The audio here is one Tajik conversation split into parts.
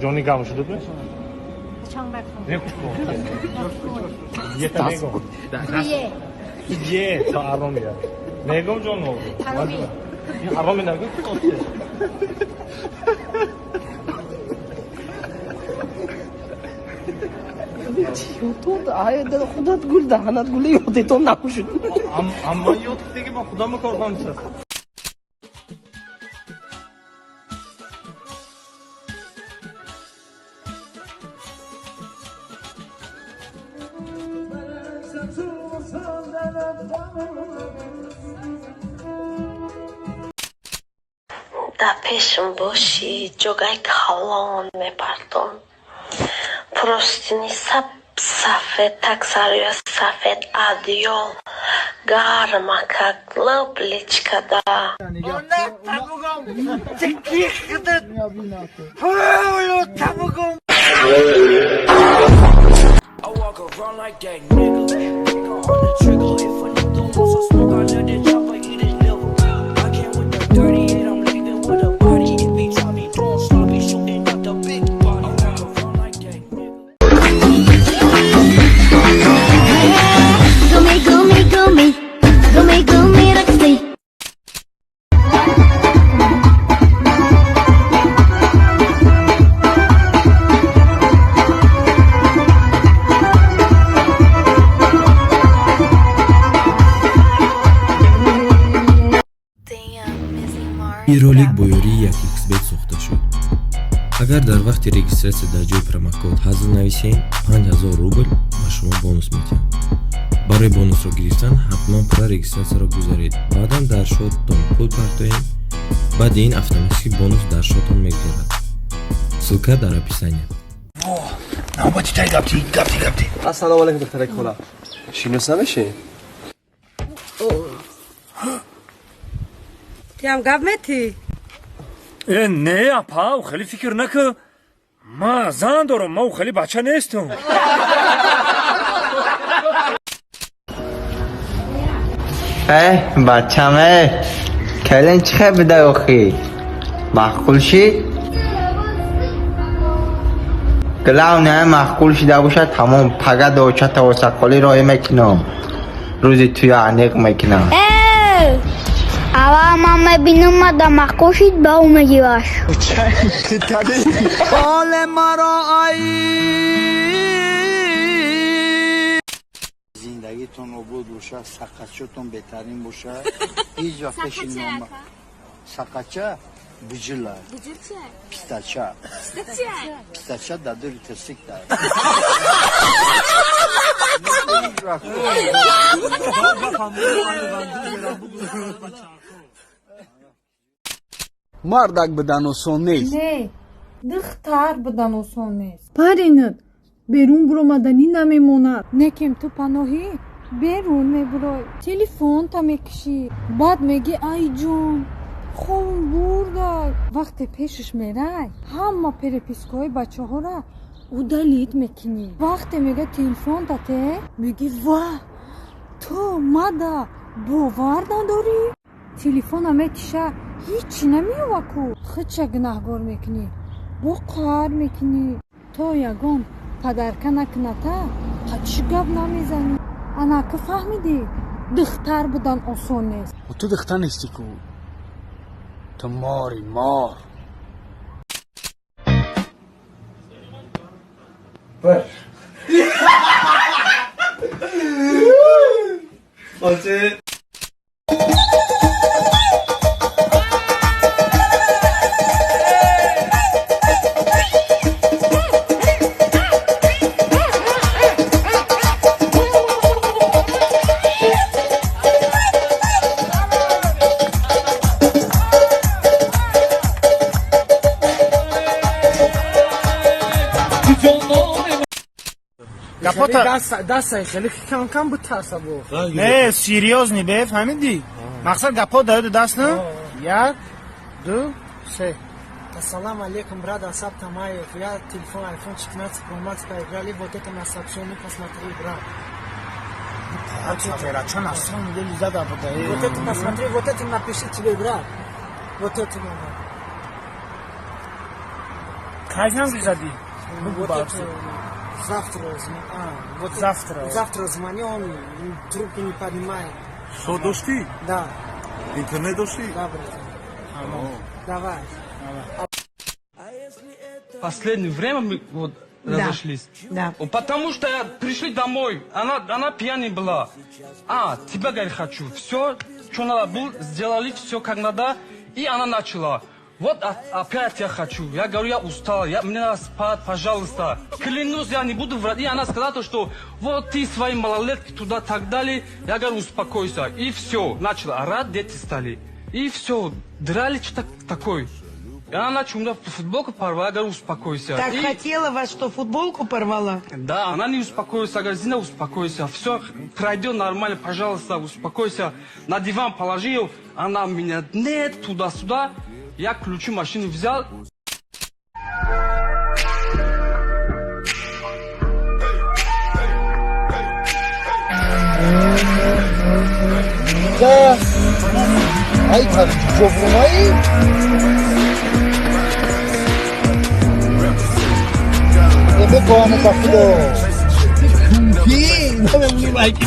Johnny gamshudmi? Changrak. Yeta megom. Ye, ta aromiya. Megom jon oldu. Aromi nagum. تو آیا در خودت گل دهنت گلی یادی تو نکشید Amma yo'q degi ben xudamı korkmamsın. در پیشم باشی جگای کلان میپردم پرستینی سفید تکسری سفید ادیال گرمکک لبلیچکه دا I walk around like that nigga. Finger on the trigger. If a nigga wants some smoke, I let it chop, I eat his liver. I came with the 38, I'm leaving with a body. If he try me doing sloppy, shooting out the big body. I walk around like that nigga. Gumi, gumi, gumi, gumi, gumi, rakti. این ролик бо ёрии 1xbet сохта шуд. Агар дар вақти регистратсия дар ҷои промокод ҳазл нависем 5000 рубл ба шумо бонус медиҳам. барои бонусро гирифтан ҳатман пурра регистратсияро гузаред. баъдан дар шоттон пул партоед. баъди ин автоматики бонус дар шоттон мегузарад. ссилка дар описание. ассалому алайкум духтараки хола шиноснамеши Ти ҳам гап метӣ? Не апа хеле фикр накӯ ман зан дорам ман хеле бача нестам бачаме келин чӣ хел бидай охӣ маъқул шид гилав не маъқул шида бошад тамом пага дочата ва сақоли роҳӣ мекунам рӯзи туя аниқ мекунам Ава ман мебинам мада мақошид ба ӯ мегиваш ҳоли маро зиндагитон обод бошад сақачатон беҳтарин бошад ҳеҷ вақт пеши нома сақача буҷила пистача пистача дар дури тирсик дар мардак бидан осон нест Не, духтар будан осон нест. Паринат берун буромаданӣ намемонад. Некем ту паноҳӣ берун мебурой. Телефонта мекишӣ. Баъд мегӣ ай ҷон ховм бурдай. Вақте пешиш мерай, ҳама перепискаҳои бачаҳора удалит мекунӣ. Вақте мега телефонтате, мегӣ ва ту мада бовар надорӣ? Телефона метиша ҳичи намеёва ку. хича гунаҳгор мекунӣ. бо қаҳр мекунӣ. то ягон падарка накуната ҳачи гап намезанӣ. ана ку фаҳмидӣ? духтар будан осон нест. ту духтар нестӣ ку ту мори мор дастаи хеле кам бутарса бо серьезный бе фаҳмидӣ мақсад гапҳо даёду даст на 1 2 3 Ассаламу алейкум, брат Асап Тамаев. Я телефон iPhone 14 Pro Max поиграли, вот это на сообщение посмотри, брат. Вот это посмотри, вот это напиши тебе, брат. Вот это надо. Кайфан гузади. Вот это завтра, вот завтра звоню, он трубку не поднимает. Что дошти? Да, Интернет дошти? да, братан. Давай. Последнее время мы вот разошлись. Да. Потому что я пришли домой, она пьяная была. Тебя, говорит, хочу. Все, что надо было, сделали, все как надо. И она начала. Вот опять я хочу. Я говорю, я устал, мне надо спать, пожалуйста. Клянусь, я не буду врать. И она сказала, что вот ты свои малолетки туда так далее. Я говорю, успокойся. И все, начала орать, дети стали. И все, драли, что-то такое. И она начала футболку порвала, я говорю, успокойся. Так хотела вас, что футболку порвала? Да, она не успокоилась, я говорю, Зина, успокойся, все пройдет нормально, пожалуйста, успокойся. На диван положил, она меня, нет, туда-сюда. Я ключи машины взял. Да. Ай, как жоврумай. Тебе коане кафидо. Ки, не внимай ки.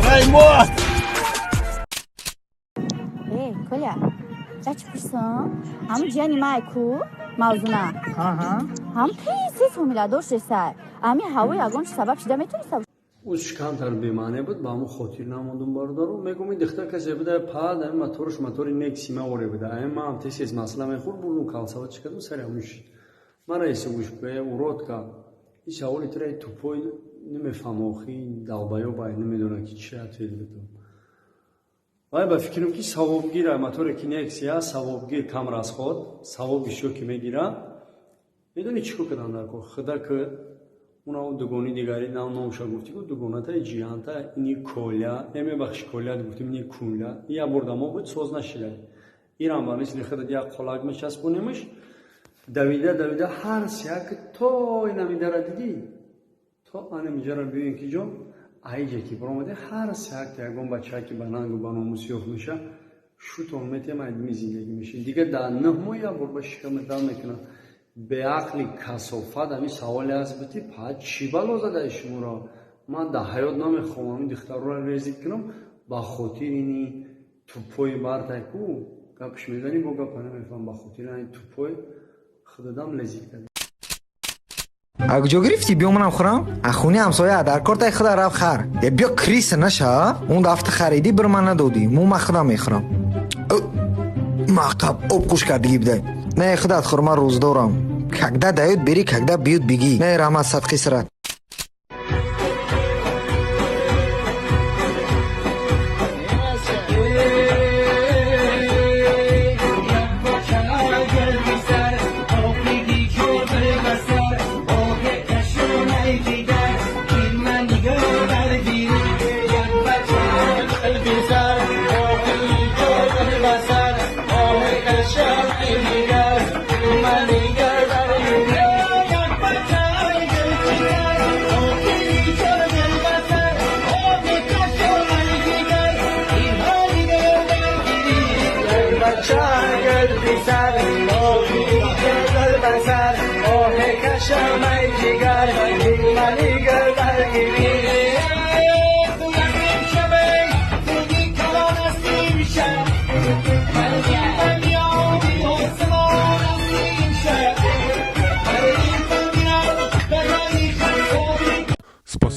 Раймо. Эй, Коля, зачем? Ам джани майку, мавзуна. Ам писи фамилия дошесай. Ами ҳавои агон сабаб шида метуни сабаб. уз камтар бемаъне буд ба ҳамон хотир намондум бародару мегум ин духтар касе буда пад ами мотори нексима оре буда ами ман тез масъала мехӯрд бурдум калсава чӣ кардум сари ҳамон шид мара эсе гӯшкая уродка ин саволи тираи тупой намефаҳмохи далбаё бай намедона ки чӣ ответ бидум вай ба фикрам ки савобгира моторе ки нексия савобгир камрасход савобишо ки мегира медони чӣ кӯ кардан дар кор худа ки уна дугони дигари номша гуфти ку дугоната ҷиҳанта ини коля мебахши колят гуфтим ини кунля я бурдамо буд соз нашидай ирам ба мисли худат як қолак мечаспонемаш давида ҳар сяк то инамидара диди то анамиҷара биёен ки ҷон айҷа ки биромаде ҳар сяк ягон бача ки ба нангу ба номус ёфт меша шутон метемаид ми зиндагӣ меши дигар дар 9 моҳ як бор ба шикамедал мекунад беақли касофат ами саволе аст бути пад чӣ бало задаи шуморо ман дар ҳаёт намехоҳам ин духтарро резик кунам ба хотир ини тупои бартай ку гапш мезани бо гапа намефаҳам ба хотир ини тупой худодам лезик кардам А куҷо гирифтӣ биё манам хӯрам аз хуни ҳамсоя дар кортаи худа рафт хар биё криса наша он дафта харидӣ бир ман надодӣ мо ман худам мехӯрам мақаб об куш кардагӣ бидай не худат хӯр ман рӯздорам когда дают бери когда бьют беги не раҳмат садқи сират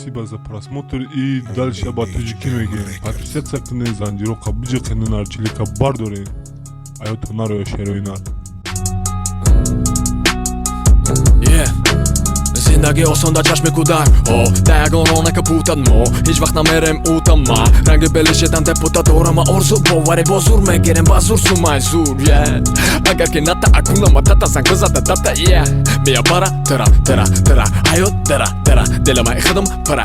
Спасибо за просмотр и дальше об Таджики мегирем. Подписаться канал Занжирока бижаканын арчилика бар дорем. Аётонаро яшароинар. зиндаги осонда чашми кудар даягонона капутад мо ҳеҷ вақт намерем утама ранги белишетан депута дорама орзу боваре бо зур мегирем ба зур сумай зур агар ки ната акунама тата зангазада дата мия бара тара ҳаёт дара деламай худам пара